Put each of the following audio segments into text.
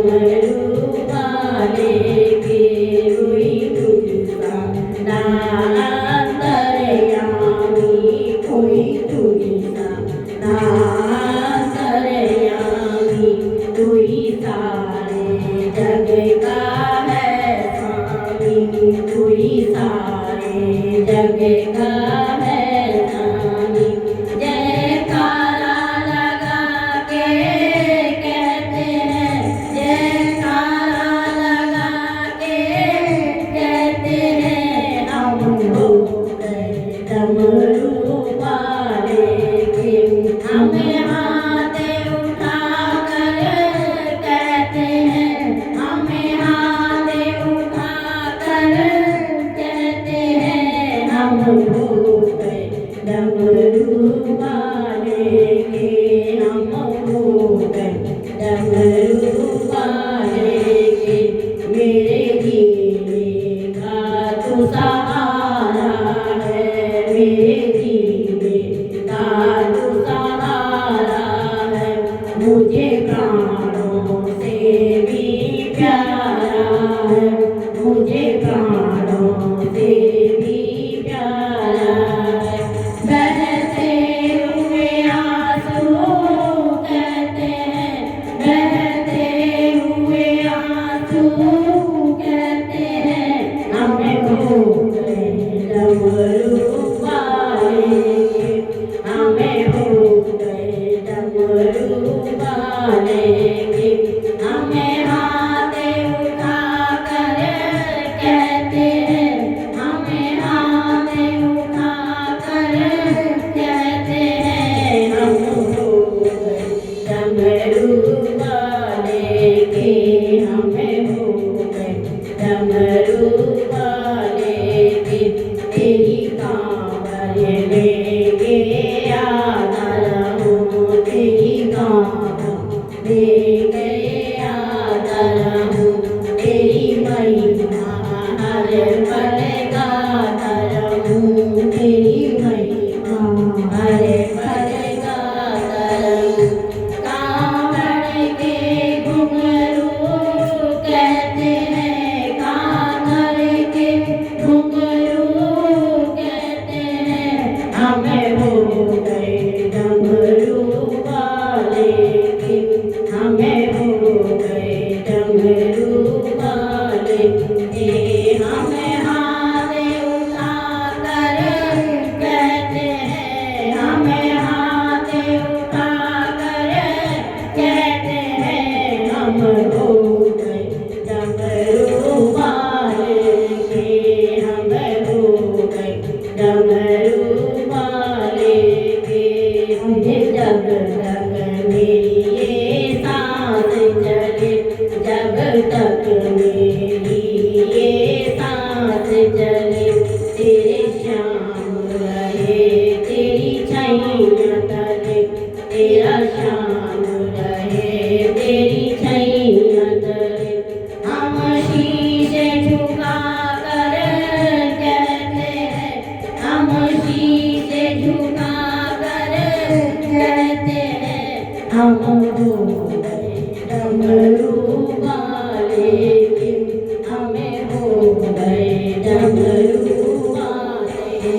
डमरू वाले के हुई तुझसा ना अंतर्यामी कोई तुझसा ना अंतर्यामी कोई सारे जग का है स्वामी कोई सारे जग का है स्वामी जयकारा लगा के कहते हैं जयकारा लगा के कहते हैं हम हो गए डमरू वाले के हमें हाथ उठा कर कहते हैं हमें हाथ उठा कर कहते हैं हम हो गए डमरू वाले के हम हो गए डमरू वाले के मेरे जीने का तो सहारा है मेरे जीने का तो सहारा है मुझे प्राणों से भी प्यारा है मुझे प्राणों से भी प्यारा है बहते हुए आंसू कहते हैं बहते हुए आंसू कहते हैं हमें हो गए डमरू वाले के हमें हो गए डमरू वाले के हमें हाथ उठा कर कहते हैं हमें हाथ उठा कर कहते हैं हम हो गए डमरू वाले के हमें हो गए डमरू वाले के तेरी कांवर लेके आता रहूं तेरी कांवर लेके आता रहूं तेरी महिमा हर पल गाता रहूं तेरी महिमा हर पल गाता रहूं कांवड़ के घुंघरू कहते हैं कांवड़ के घुंघरू कहते हैं हमें हो गए डमरू वाले के हमें हो गए डमरू वाले के हमें हाथ उठा कर कहते हैं हमें हाथ उठा कर कहते हैं हम हो गए डमरू वाले के हम हो गए डमरू वाले के मुझे जब तक मेरी ये सांस चले जब तक मेरी ये सांस चले तेरे श्याम रहे तेरी छैया तले तेरा श्याम रहे तेरी छैया तले हम शीशे झुका कर कहते हैं हम शीशे झुका कर कहते हैं हम हो गए डमरू वाले के हमें हो गए डमरू वाले के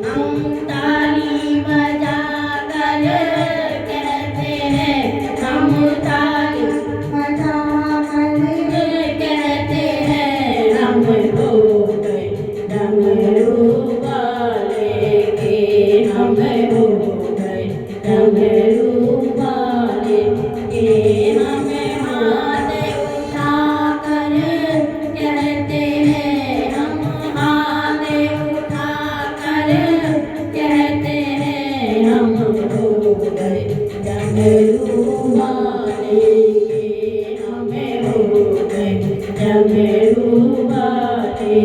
हम ताली बजा कर कहते हैं हम ताली बजा कर कहते हैं हम हो गए डमरू वाले के हम हो गए डमरू वाले के हमें हाथ उठा कर कहते हैं हम हाथ उठा कर कहते हैं हम हो गए डमरू वाले के हमें हो गए डमरू वाले